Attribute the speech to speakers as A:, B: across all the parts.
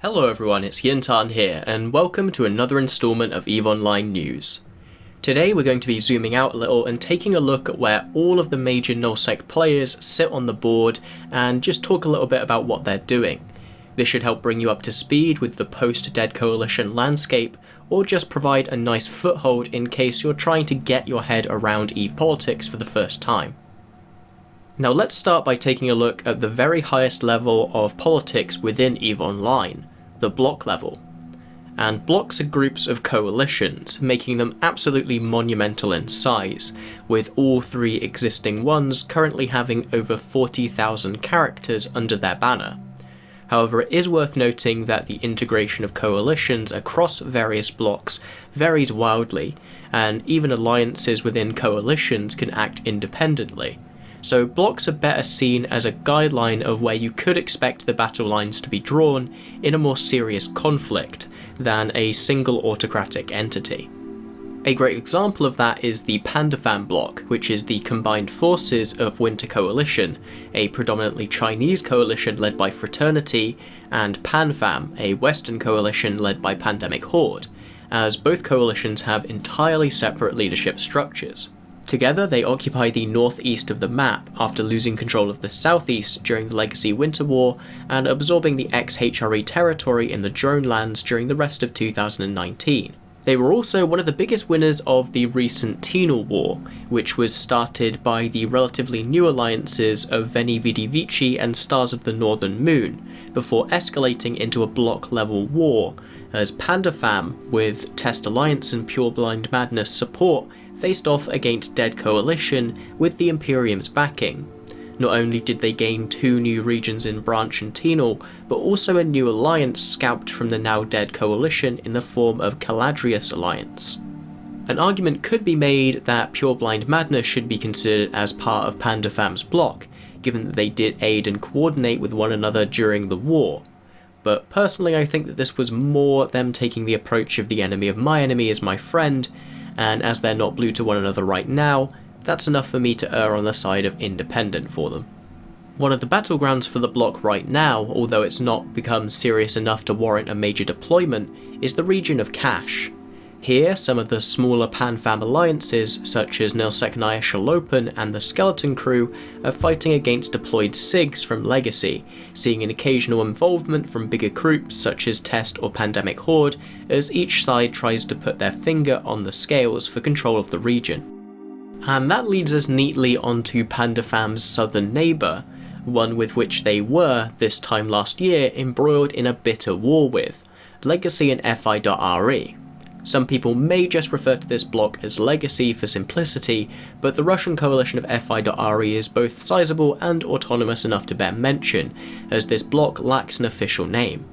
A: Hello everyone, it's Jin'taan here, and welcome to another installment of EVE Online News. Today we're going to be zooming out a little and taking a look at where all of the major nullsec players sit on the board and just talk a little bit about what they're doing. This should help bring you up to speed with the post-Dead Coalition landscape, or just provide a nice foothold in case you're trying to get your head around EVE politics for the first time. Now let's start by taking a look at the very highest level of politics within EVE Online, the bloc level. And blocks are groups of coalitions, making them absolutely monumental in size, with all three existing ones currently having over 40,000 characters under their banner. However, it is worth noting that the integration of coalitions across various blocks varies wildly, and even alliances within coalitions can act independently. So blocks are better seen as a guideline of where you could expect the battle lines to be drawn in a more serious conflict than a single autocratic entity. A great example of that is the Panda Fam bloc, which is the combined forces of Winter Coalition, a predominantly Chinese coalition led by Fraternity, and PanFam, a Western coalition led by Pandemic Horde, as both coalitions have entirely separate leadership structures. Together, they occupy the northeast of the map after losing control of the southeast during the Legacy Winter War and absorbing the ex-FI.RE territory in the Drone Lands during the rest of 2019. They were also one of the biggest winners of the recent Tenal War, which was started by the relatively new alliances of Veni Vidi Vici and Stars of the Northern Moon, before escalating into a block-level war, as Panda Fam, with Test Alliance and Pure Blind Madness support, faced off against Dead Coalition with the Imperium's backing. Not only did they gain 2 new regions in Branch and Tenal, but also a new alliance scalped from the now dead Coalition in the form of Caladrius Alliance. An argument could be made that Pure Blind Madness should be considered as part of Panda Fam's block, given that they did aid and coordinate with one another during the war. But personally I think that this was more them taking the approach of the enemy of my enemy is my friend, and as they're not blue to one another right now, that's enough for me to err on the side of independent for them. One of the battlegrounds for the block right now, although it's not become serious enough to warrant a major deployment, is the region of Cache. Here, some of the smaller PanFam alliances, such as Nilseknaya Shalopen and the Skeleton Crew, are fighting against deployed SIGs from Legacy, seeing an occasional involvement from bigger groups such as Test or Pandemic Horde, as each side tries to put their finger on the scales for control of the region. And that leads us neatly onto Panda Fam's southern neighbour, one with which they were, this time last year, embroiled in a bitter war with, Legacy and FI.RE. Some people may just refer to this block as Legacy for simplicity, but the Russian coalition of FI.RE is both sizable and autonomous enough to bear mention, as this block lacks an official name.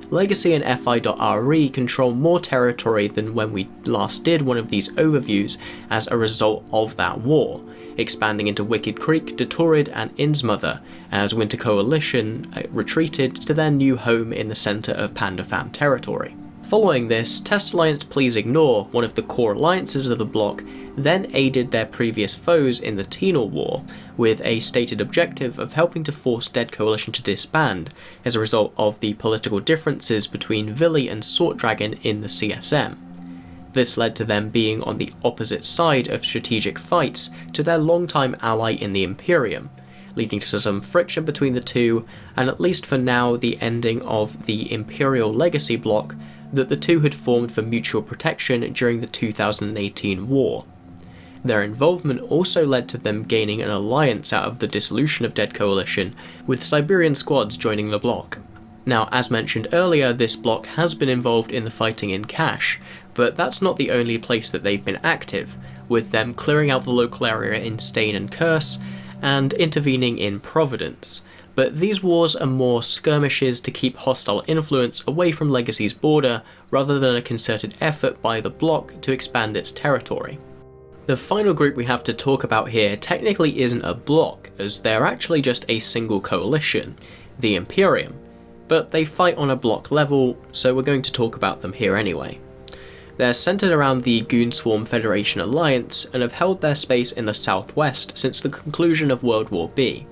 A: Legacy and FI.RE control more territory than when we last did one of these overviews as a result of that war, expanding into Wicked Creek, Detorid and Innsmother, as Winter Coalition retreated to their new home in the centre of Panda Fam territory. Following this, Test Alliance Please Ignore, one of the core alliances of the block, then aided their previous foes in the Tenal War, with a stated objective of helping to force Dead Coalition to disband, as a result of the political differences between Vile and Sword Dragon in the CSM. This led to them being on the opposite side of strategic fights to their longtime ally in the Imperium, leading to some friction between the two, and at least for now the ending of the Imperial Legacy block that the two had formed for mutual protection during the 2018 war. Their involvement also led to them gaining an alliance out of the dissolution of Dead Coalition, with Siberian squads joining the block. Now, as mentioned earlier, this block has been involved in the fighting in Cache, but that's not the only place that they've been active, with them clearing out the local area in Stain and Curse, and intervening in Providence. But these wars are more skirmishes to keep hostile influence away from Legacy's border, rather than a concerted effort by the block to expand its territory. The final group we have to talk about here technically isn't a block, as they're actually just a single coalition, the Imperium, but they fight on a block level, so we're going to talk about them here anyway. They're centred around the Goonswarm Federation Alliance, and have held their space in the southwest since the conclusion of World War B.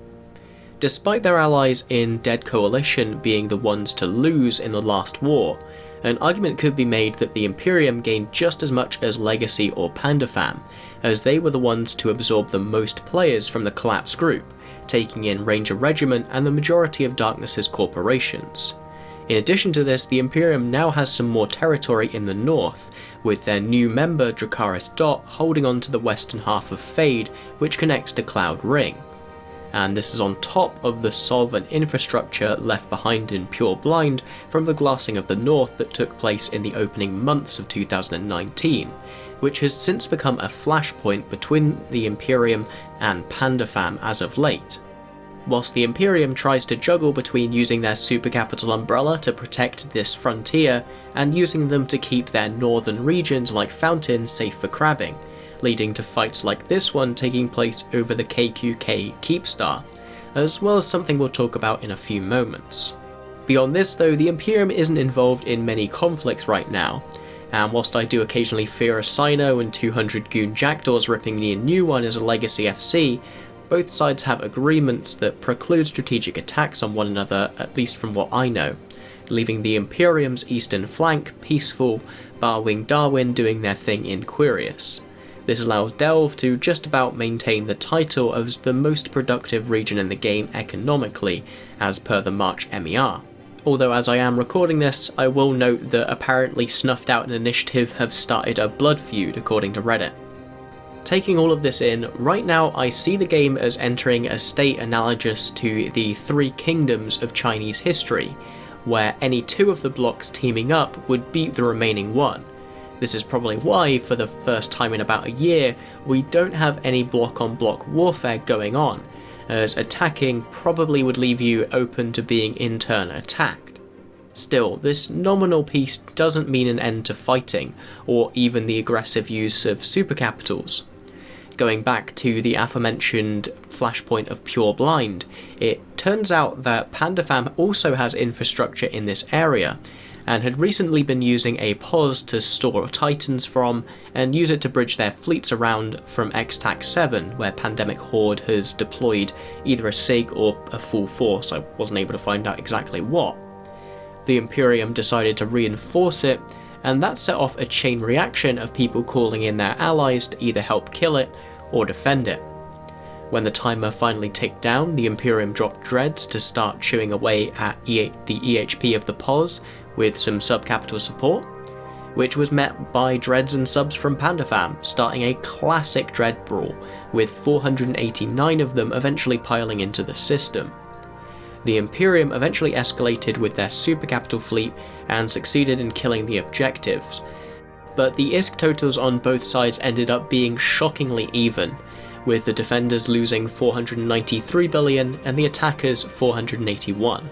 A: Despite their allies in Dead Coalition being the ones to lose in the last war, an argument could be made that the Imperium gained just as much as Legacy or Panda Fam, as they were the ones to absorb the most players from the collapsed group, taking in Ranger Regiment and the majority of Darkness's corporations. In addition to this, the Imperium now has some more territory in the north, with their new member Dracarys Dot holding on to the western half of FI.RE, which connects to Cloud Ring. And this is on top of the SOV and infrastructure left behind in Pure Blind from the glassing of the north that took place in the opening months of 2019, which has since become a flashpoint between the Imperium and Panda Fam as of late. Whilst the Imperium tries to juggle between using their super capital umbrella to protect this frontier and using them to keep their northern regions like Fountain safe for crabbing, leading to fights like this one taking place over the KQK Keepstar, as well as something we'll talk about in a few moments. Beyond this though, the Imperium isn't involved in many conflicts right now, and whilst I do occasionally fear a Sino and 200 Goon Jackdaws ripping me a new one as a Legacy FC, both sides have agreements that preclude strategic attacks on one another, at least from what I know, leaving the Imperium's eastern flank peaceful, barring Darwin doing their thing in Quirius. This allows Delve to just about maintain the title as the most productive region in the game economically, as per the March MER. Although as I am recording this, I will note that apparently Snuffed Out an Initiative have started a blood feud according to Reddit. Taking all of this in, right now I see the game as entering a state analogous to the Three Kingdoms of Chinese history, where any two of the blocks teaming up would beat the remaining one. This is probably why, for the first time in about a year, we don't have any block-on-block warfare going on, as attacking probably would leave you open to being in turn attacked. Still, this nominal peace doesn't mean an end to fighting, or even the aggressive use of supercapitals. Going back to the aforementioned flashpoint of Pure Blind, it turns out that Panda Fam also has infrastructure in this area, and had recently been using a pause to store titans from, and use it to bridge their fleets around from X-TAC 7, where Pandemic Horde has deployed either a SIG or a full force. I wasn't able to find out exactly what. The Imperium decided to reinforce it, and that set off a chain reaction of people calling in their allies to either help kill it or defend it. When the timer finally ticked down, the Imperium dropped Dreads to start chewing away at the EHP of the POS with some sub-capital support, which was met by Dreads and subs from Panda Fam, starting a classic Dread brawl, with 489 of them eventually piling into the system. The Imperium eventually escalated with their super capital fleet and succeeded in killing the objectives, but the ISK totals on both sides ended up being shockingly even, with the defenders losing 493 billion and the attackers 481.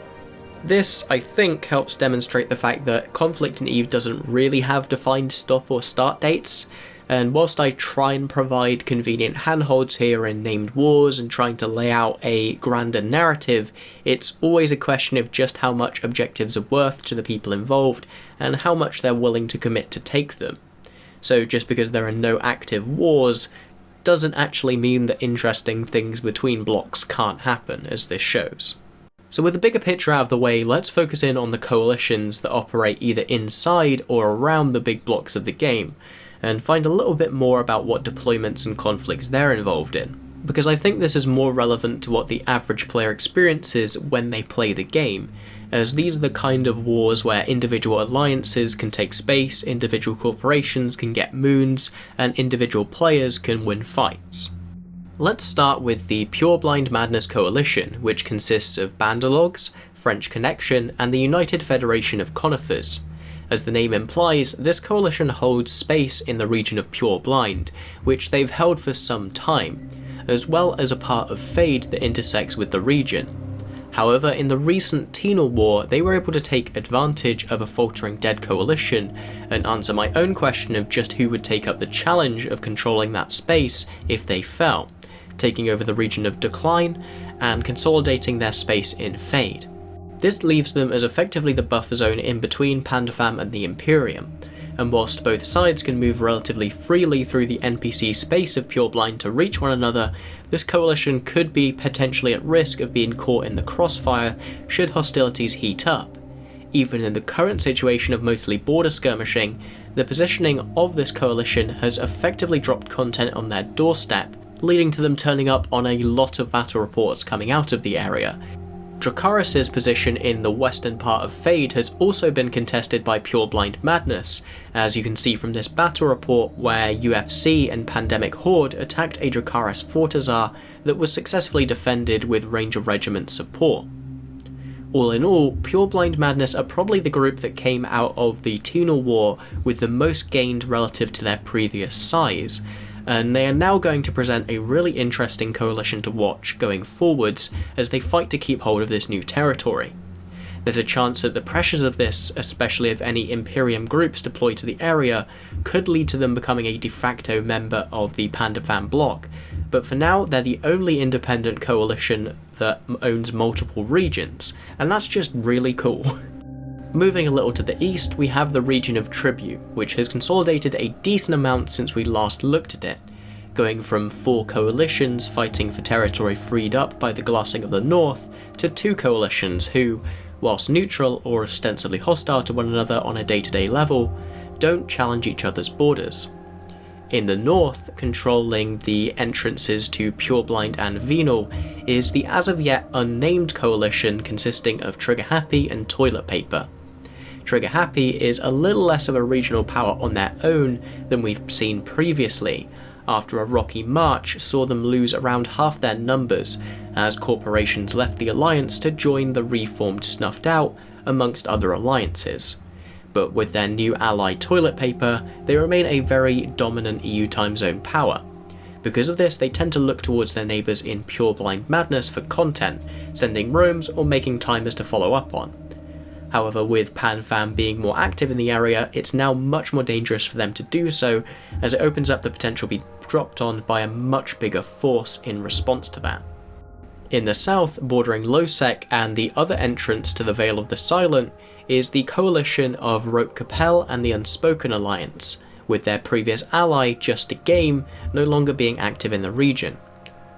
A: This, I think, helps demonstrate the fact that conflict in EVE doesn't really have defined stop or start dates, and whilst I try and provide convenient handholds here in named wars and trying to lay out a grander narrative, it's always a question of just how much objectives are worth to the people involved and how much they're willing to commit to take them. So just because there are no active wars doesn't actually mean that interesting things between blocks can't happen, as this shows. So with the bigger picture out of the way, let's focus in on the coalitions that operate either inside or around the big blocks of the game, and find a little bit more about what deployments and conflicts they're involved in, because I think this is more relevant to what the average player experiences when they play the game, as these are the kind of wars where individual alliances can take space, individual corporations can get moons, and individual players can win fights. Let's start with the Pure Blind Madness Coalition, which consists of Bandalogs, French Connection, and the United Federation of Conifers. As the name implies, this coalition holds space in the region of Pure Blind, which they've held for some time, as well as a part of FI.RE that intersects with the region. However, in the recent Tenal War, they were able to take advantage of a faltering dead coalition and answer my own question of just who would take up the challenge of controlling that space if they fell, taking over the region of Decline and consolidating their space in FI.RE. This leaves them as effectively the buffer zone in between Panda Fam and the Imperium, and whilst both sides can move relatively freely through the NPC space of Pureblind to reach one another, this coalition could be potentially at risk of being caught in the crossfire should hostilities heat up. Even in the current situation of mostly border skirmishing, the positioning of this coalition has effectively dropped content on their doorstep, leading to them turning up on a lot of battle reports coming out of the area. Dracarys' position in the western part of FI.RE has also been contested by Pureblind Madness, as you can see from this battle report where UFC and Pandemic Horde attacked a Dracarys Fortizar that was successfully defended with Ranger Regiment support. All in all, Pureblind Madness are probably the group that came out of the Tonal War with the most gained relative to their previous size, and they are now going to present a really interesting coalition to watch going forwards as they fight to keep hold of this new territory. There's a chance that the pressures of this, especially if any Imperium groups deploy to the area, could lead to them becoming a de facto member of the Panda Fam bloc, but for now they're the only independent coalition that owns multiple regions, and that's just really cool. Moving a little to the east, we have the region of Tribute, which has consolidated a decent amount since we last looked at it, going from 4 coalitions fighting for territory freed up by the Glassing of the North, to 2 coalitions who, whilst neutral or ostensibly hostile to one another on a day-to-day level, don't challenge each other's borders. In the north, controlling the entrances to Pureblind and Venal, is the as of yet unnamed coalition consisting of Trigger Happy and Toilet Paper. Trigger Happy is a little less of a regional power on their own than we've seen previously, after a rocky march saw them lose around half their numbers as corporations left the alliance to join the reformed Snuffed Out amongst other alliances. But with their new ally Toilet Paper, they remain a very dominant EU time zone power. Because of this, they tend to look towards their neighbours in Pureblind Madness for content, sending roams or making timers to follow up on. However, with PanFam being more active in the area, it's now much more dangerous for them to do so, as it opens up the potential to be dropped on by a much bigger force in response to that. In the south, bordering Losec and the other entrance to the Vale of the Silent, is the coalition of Rope Capel and the Unspoken Alliance, with their previous ally, Just a Game, no longer being active in the region.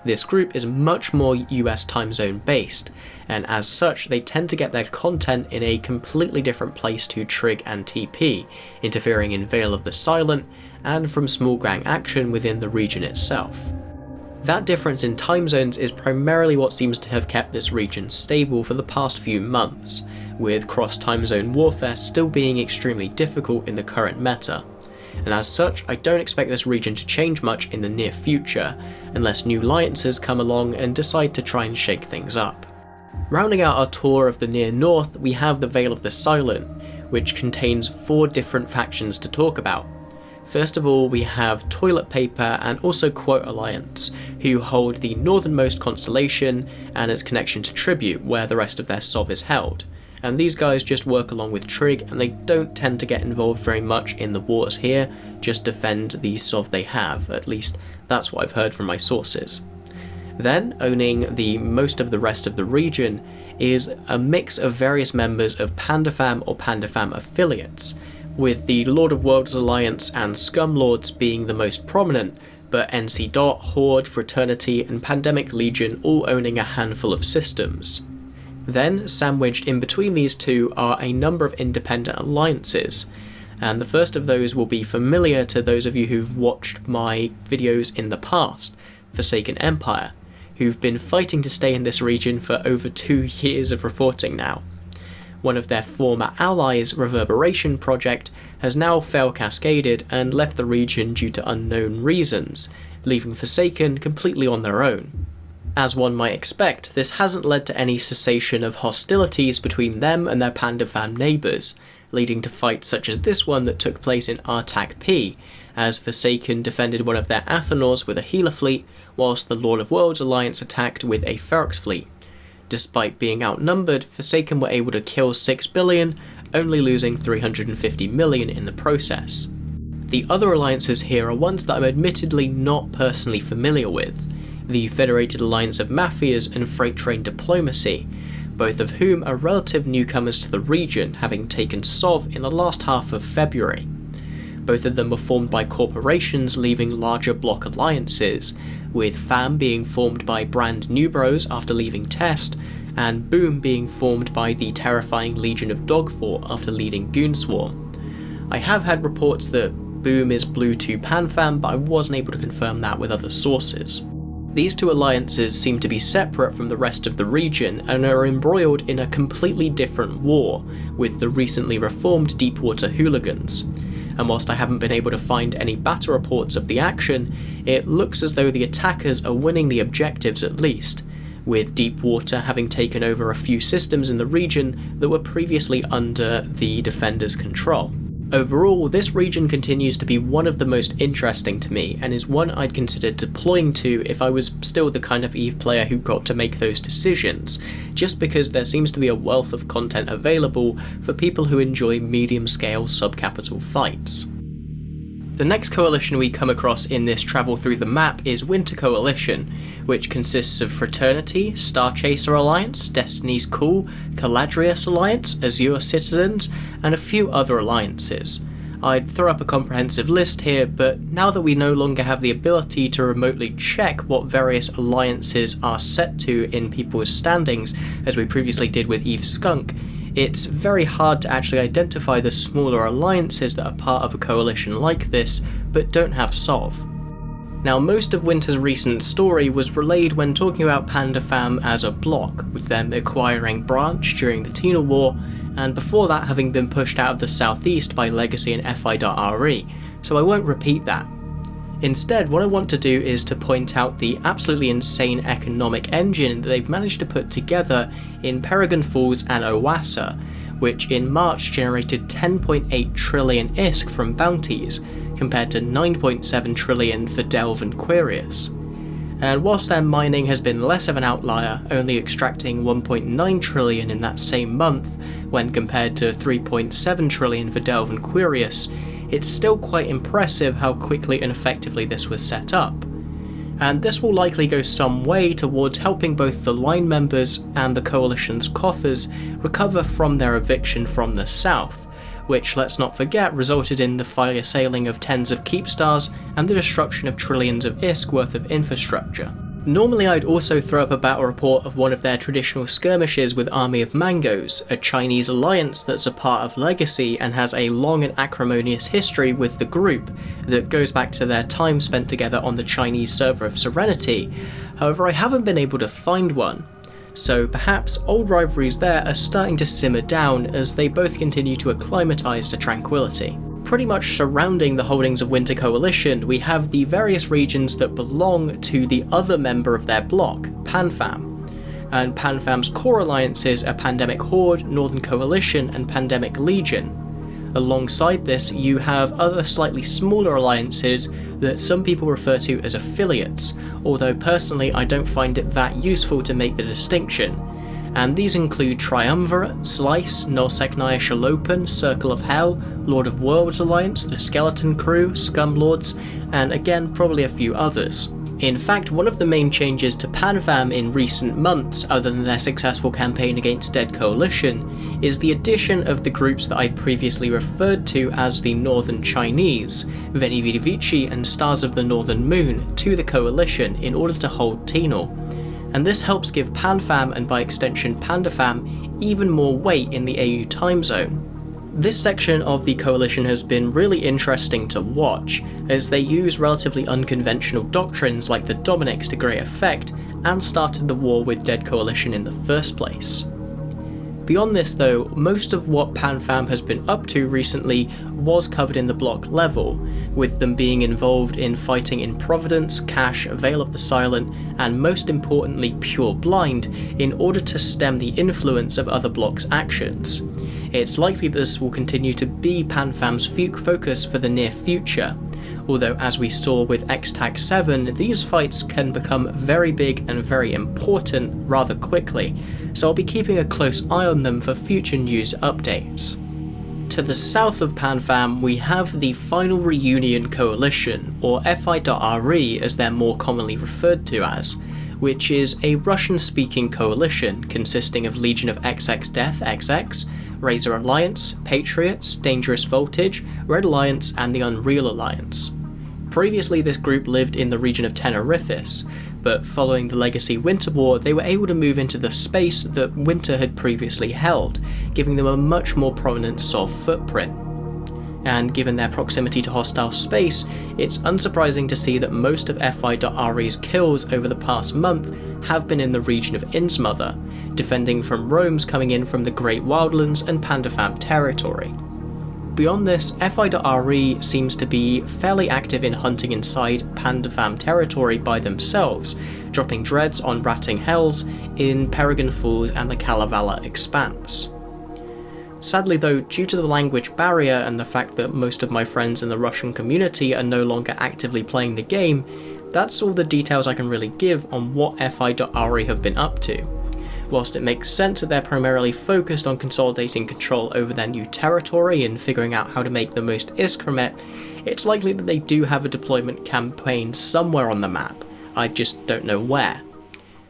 A: This group is much more US time zone based, and as such they tend to get their content in a completely different place to Trig and TP, interfering in Vale of the Silent, and from small gang action within the region itself. That difference in time zones is primarily what seems to have kept this region stable for the past few months, with cross-time zone warfare still being extremely difficult in the current meta, and as such I don't expect this region to change much in the near future, unless new alliances come along and decide to try and shake things up. Rounding out our tour of the near north, we have the Vale of the Silent, which contains 4 different factions to talk about. First of all, we have Toilet Paper and also Quote Alliance, who hold the northernmost constellation and its connection to Tribute, where the rest of their SOV is held. And these guys just work along with Trig, and they don't tend to get involved very much in the wars here, just defend the SOV they have, at least that's what I've heard from my sources. Then, owning the most of the rest of the region, is a mix of various members of Panda Fam or Panda Fam affiliates, with the Lord of Worlds Alliance and Scum Lords being the most prominent, but NC Dot, Horde, Fraternity and Pandemic Legion all owning a handful of systems. Then, sandwiched in between these two are a number of independent alliances, and the first of those will be familiar to those of you who've watched my videos in the past, Forsaken Empire, who've been fighting to stay in this region for over 2 years of reporting now. One of their former allies, Reverberation Project, has now fail-cascaded and left the region due to unknown reasons, leaving Forsaken completely on their own. As one might expect, this hasn't led to any cessation of hostilities between them and their Panda Fam neighbours, leading to fights such as this one that took place in Artak P, as Forsaken defended one of their Athanors with a healer fleet, whilst the Lord of Worlds Alliance attacked with a Ferox fleet. Despite being outnumbered, Forsaken were able to kill 6 billion, only losing 350 million in the process. The other alliances here are ones that I'm admittedly not personally familiar with, the Federated Alliance of Mafias and Freight Train Diplomacy, both of whom are relative newcomers to the region, having taken SOV in the last half of February. Both of them were formed by corporations leaving larger bloc alliances, with FAM being formed by brand new bros after leaving Test, and Boom being formed by the terrifying Legion of Dogfort after leading Goonswarm. I have had reports that Boom is blue to PanFam, but I wasn't able to confirm that with other sources. These two alliances seem to be separate from the rest of the region and are embroiled in a completely different war with the recently reformed Deepwater Hooligans. And whilst I haven't been able to find any battle reports of the action, it looks as though the attackers are winning the objectives at least, with Deepwater having taken over a few systems in the region that were previously under the defenders' control. Overall, this region continues to be one of the most interesting to me, and is one I'd consider deploying to if I was still the kind of EVE player who got to make those decisions, just because there seems to be a wealth of content available for people who enjoy medium-scale sub-capital fights. The next coalition we come across in this travel through the map is Winter Coalition, which consists of Fraternity, Star Chaser Alliance, Destiny's Call, Caladrius Alliance, Azure Citizens, and a few other alliances. I'd throw up a comprehensive list here, but now that we no longer have the ability to remotely check what various alliances are set to in people's standings, as we previously did with EVE Skunk, it's very hard to actually identify the smaller alliances that are part of a coalition like this, but don't have Solve. Now, most of Winter's recent story was relayed when talking about Panda Fam as a bloc, with them acquiring Branch during the Tina War, and before that having been pushed out of the southeast by Legacy and FI.RE, so I won't repeat that. Instead, what I want to do is to point out the absolutely insane economic engine that they've managed to put together in Peregrine Falls and Owasso, which in March generated 10.8 trillion ISK from bounties, compared to 9.7 trillion for Delve and Quirius. And whilst their mining has been less of an outlier, only extracting 1.9 trillion in that same month, when compared to 3.7 trillion for Delve and Quirius, it's still quite impressive how quickly and effectively this was set up. And this will likely go some way towards helping both the line members and the coalition's coffers recover from their eviction from the south, which, let's not forget, resulted in the fire sailing of tens of Keepstars and the destruction of trillions of ISK worth of infrastructure. Normally I'd also throw up a battle report of one of their traditional skirmishes with Army of Mangoes, a Chinese alliance that's a part of Legacy and has a long and acrimonious history with the group that goes back to their time spent together on the Chinese server of Serenity. However, I haven't been able to find one, so perhaps old rivalries there are starting to simmer down as they both continue to acclimatise to tranquility. Pretty much surrounding the holdings of Winter Coalition, we have the various regions that belong to the other member of their bloc, PanFam. And PanFam's core alliances are Pandemic Horde, Northern Coalition, and Pandemic Legion. Alongside this, you have other slightly smaller alliances that some people refer to as affiliates, although personally I don't find it that useful to make the distinction. And these include Triumvirate, Slice, Nullsec Shalopen, Circle of Hell, Lord of Worlds Alliance, the Skeleton Crew, Scumlords, and again probably a few others. In fact, one of the main changes to PanFam in recent months, other than their successful campaign against Dead Coalition, is the addition of the groups that I previously referred to as the Northern Chinese, Veni Vidi Vici and Stars of the Northern Moon, to the Coalition in order to hold Tinor. And this helps give PanFam, and by extension Panda Fam, even more weight in the AU time zone. This section of the Coalition has been really interesting to watch, as they use relatively unconventional doctrines like the Dominics to great effect, and started the war with Dead Coalition in the first place. Beyond this though, most of what PanFam has been up to recently was covered in the block level, with them being involved in fighting in Providence, Cache, Vale of the Silent, and most importantly Pure Blind, in order to stem the influence of other blocks' actions. It's likely this will continue to be PanFam's focus for the near future, although as we saw with XTAC 7, these fights can become very big and very important rather quickly, so I'll be keeping a close eye on them for future news updates. To the south of PanFam, we have the Final Reunion Coalition, or FI.RE as they're more commonly referred to as, which is a Russian-speaking coalition consisting of Legion of XX Death XX, Razor Alliance, Patriots, Dangerous Voltage, Red Alliance, and the Unreal Alliance. Previously this group lived in the region of Tenerifis, but following the Legacy Winter War they were able to move into the space that Winter had previously held, giving them a much more prominent Sov footprint. And given their proximity to hostile space, it's unsurprising to see that most of FI.RE's kills over the past month have been in the region of Innsmother, defending from roams coming in from the Great Wildlands and Panda Fam territory. Beyond this, FI.RE seems to be fairly active in hunting inside Panda Fam territory by themselves, dropping dreads on ratting hells in Peregrine Falls and the Kalevala Expanse. Sadly though, due to the language barrier and the fact that most of my friends in the Russian community are no longer actively playing the game, that's all the details I can really give on what FI.RE have been up to. Whilst it makes sense that they're primarily focused on consolidating control over their new territory and figuring out how to make the most ISK from it, it's likely that they do have a deployment campaign somewhere on the map, I just don't know where.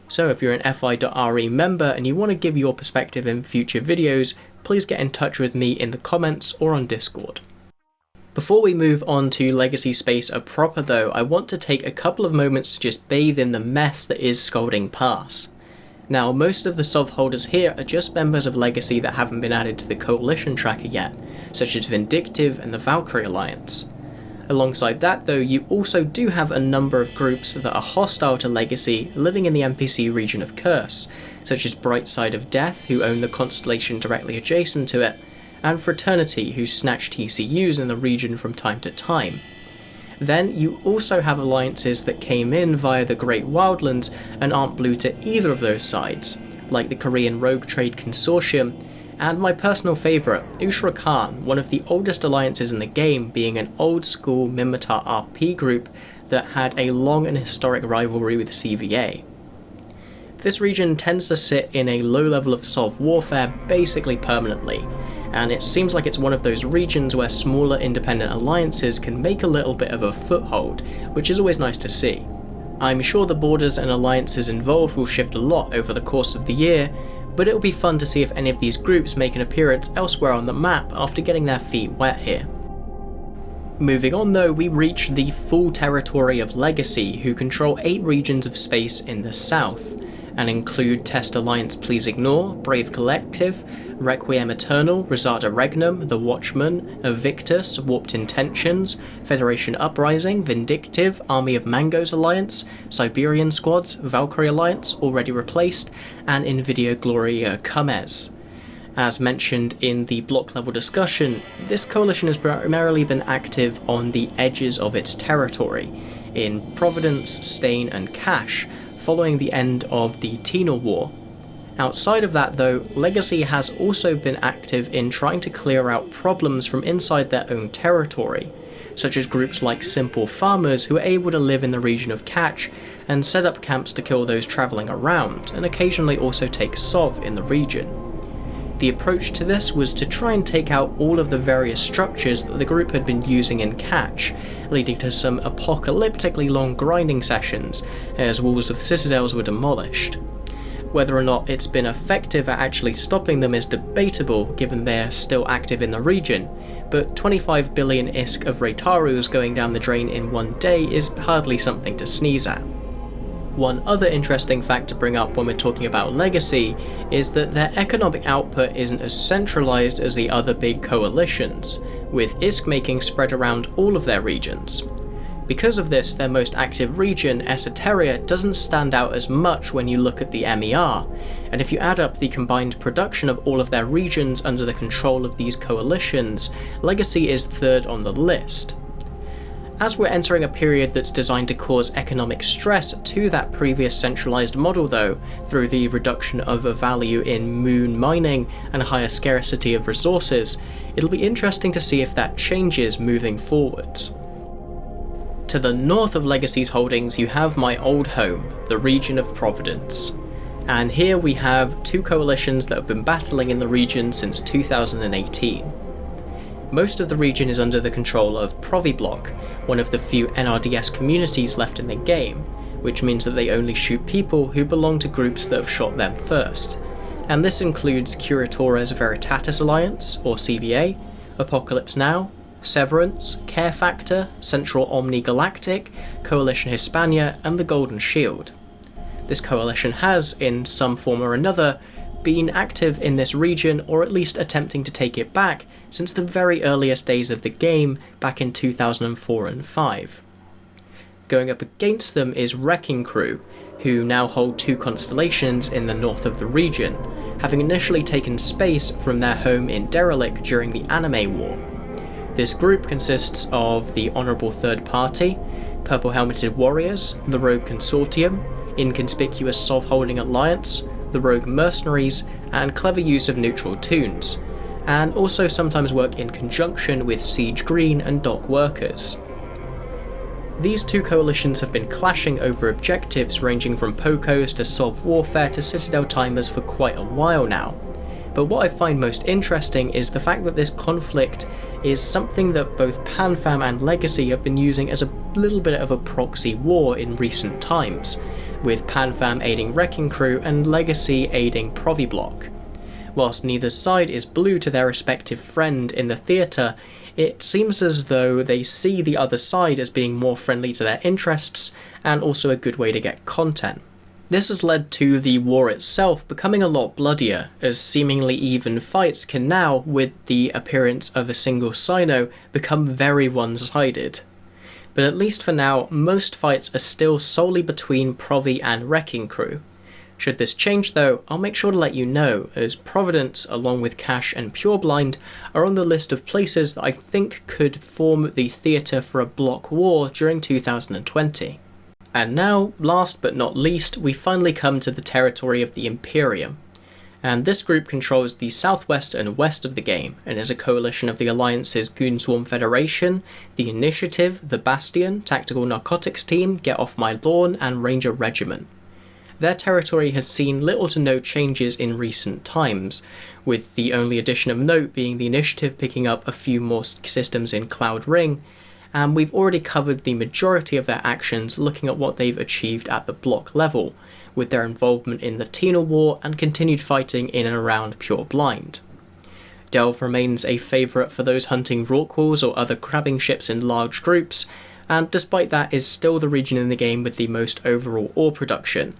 A: So if you're an FI.RE member and you want to give your perspective in future videos, please get in touch with me in the comments or on Discord. Before we move on to Legacy Space proper though, I want to take a couple of moments to just bathe in the mess that is Scolding Pass. Now, most of the Sov holders here are just members of Legacy that haven't been added to the Coalition tracker yet, such as Vindictive and the Valkyrie Alliance. Alongside that though, you also do have a number of groups that are hostile to Legacy living in the NPC region of Curse, such as Bright Side of Death, who own the constellation directly adjacent to it, and Fraternity, who snatch TCUs in the region from time to time. Then you also have alliances that came in via the Great Wildlands and aren't blue to either of those sides, like the Korean Rogue Trade Consortium, and my personal favourite, Ushra Khan, one of the oldest alliances in the game, being an old school Minmatar RP group that had a long and historic rivalry with CVA. This region tends to sit in a low level of Sov warfare basically permanently, and it seems like it's one of those regions where smaller independent alliances can make a little bit of a foothold, which is always nice to see. I'm sure the borders and alliances involved will shift a lot over the course of the year, but it'll be fun to see if any of these groups make an appearance elsewhere on the map after getting their feet wet here. Moving on though, we reach the full territory of Legacy, who control 8 regions of space in the south, and include Test Alliance Please Ignore, Brave Collective, Requiem Eternal, Rosada Regnum, The Watchman, Evictus, Warped Intentions, Federation Uprising, Vindictive, Army of Mangoes Alliance, Siberian Squads, Valkyrie Alliance, already replaced, and Invidia Gloria Cumes. As mentioned in the block level discussion, this coalition has primarily been active on the edges of its territory, in Providence, Stain and Cache, following the end of the Tenor War. Outside of that though, Legacy has also been active in trying to clear out problems from inside their own territory, such as groups like Simple Farmers who are able to live in the region of Cache and set up camps to kill those travelling around, and occasionally also take Sov in the region. The approach to this was to try and take out all of the various structures that the group had been using in Cache, leading to some apocalyptically long grinding sessions as walls of citadels were demolished. Whether or not it's been effective at actually stopping them is debatable given they're still active in the region, but 25 billion ISK of Raytarus going down the drain in one day is hardly something to sneeze at. One other interesting fact to bring up when we're talking about Legacy is that their economic output isn't as centralised as the other big coalitions, with ISK making spread around all of their regions. Because of this, their most active region, Esoteria, doesn't stand out as much when you look at the MER, and if you add up the combined production of all of their regions under the control of these coalitions, Legacy is third on the list. As we're entering a period that's designed to cause economic stress to that previous centralised model though, through the reduction of a value in moon mining and a higher scarcity of resources, it'll be interesting to see if that changes moving forwards. To the north of Legacy's holdings you have my old home, the region of Providence. And here we have 2 coalitions that have been battling in the region since 2018. Most of the region is under the control of Provibloc, one of the few NRDS communities left in the game, which means that they only shoot people who belong to groups that have shot them first, and this includes Curatores Veritatis Alliance, or CVA, Apocalypse Now, Severance, Care Factor, Central Omni Galactic, Coalition Hispania, and the Golden Shield. This coalition has, in some form or another, been active in this region, or at least attempting to take it back, since the very earliest days of the game back in 2004 and 5. Going up against them is Wrecking Crew, who now hold 2 constellations in the north of the region, having initially taken space from their home in Derelict during the Anime War. This group consists of the Honourable Third Party, Purple Helmeted Warriors, the Rogue Consortium, Inconspicuous Sov-Holding Alliance, the Rogue Mercenaries, and clever use of neutral toons, and also sometimes work in conjunction with Siege Green and Dock Workers. These 2 coalitions have been clashing over objectives ranging from POCOs to Sov warfare to Citadel timers for quite a while now. But what I find most interesting is the fact that this conflict is something that both PanFam and Legacy have been using as a little bit of a proxy war in recent times, with PanFam aiding Wrecking Crew and Legacy aiding Provibloc. Whilst neither side is blue to their respective friend in the theatre, it seems as though they see the other side as being more friendly to their interests, and also a good way to get content. This has led to the war itself becoming a lot bloodier, as seemingly even fights can now, with the appearance of a single Sino, become very one-sided. But at least for now, most fights are still solely between Provi and Wrecking Crew. Should this change though, I'll make sure to let you know, as Providence, along with Cash and Pureblind, are on the list of places that I think could form the theatre for a bloc war during 2020. And now, last but not least, we finally come to the territory of the Imperium. And this group controls the southwest and west of the game, and is a coalition of the alliances Goonswarm Federation, the Initiative, the Bastion, Tactical Narcotics Team, Get Off My Lawn, and Ranger Regiment. Their territory has seen little to no changes in recent times, with the only addition of note being the Initiative picking up a few more systems in Cloud Ring, and we've already covered the majority of their actions looking at what they've achieved at the bloc level, with their involvement in the Tenal War and continued fighting in and around Pureblind. Delve remains a favourite for those hunting Rorquals or other crabbing ships in large groups, and despite that is still the region in the game with the most overall ore production.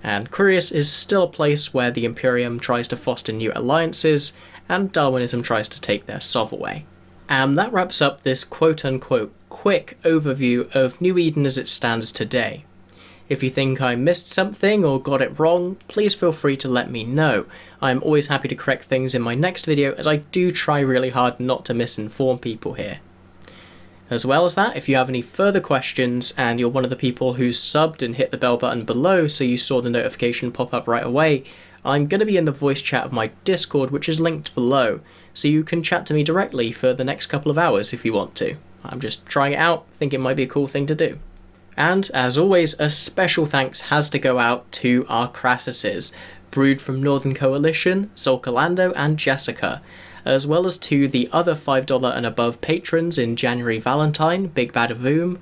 A: And Curious is still a place where the Imperium tries to foster new alliances, and Darwinism tries to take their Sov away. And that wraps up this quote-unquote quick overview of New Eden as it stands today. If you think I missed something or got it wrong, please feel free to let me know. I'm always happy to correct things in my next video, as I do try really hard not to misinform people here. As well as that, if you have any further questions and you're one of the people who subbed and hit the bell button below so you saw the notification pop up right away, I'm going to be in the voice chat of my Discord, which is linked below, so you can chat to me directly for the next couple of hours if you want to. I'm just trying it out, think it might be a cool thing to do. And, as always, a special thanks has to go out to our Crassuses, Brood from Northern Coalition, Zolkalando and Jessica, as well as to the other $5 and above patrons in January Valentine, Big Bad Avoom,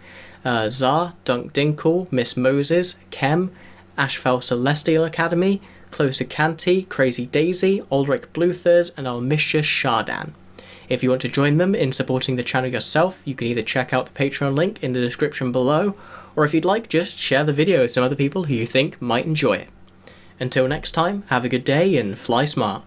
A: Zar, Dunk Dinkle, Miss Moses, Kem, Ashfell Celestial Academy, Closer Canty, Crazy Daisy, Ulrich Bluthers, and Almishia Shardan. If you want to join them in supporting the channel yourself, you can either check out the Patreon link in the description below, or if you'd like, just share the video with some other people who you think might enjoy it. Until next time, have a good day and fly smart.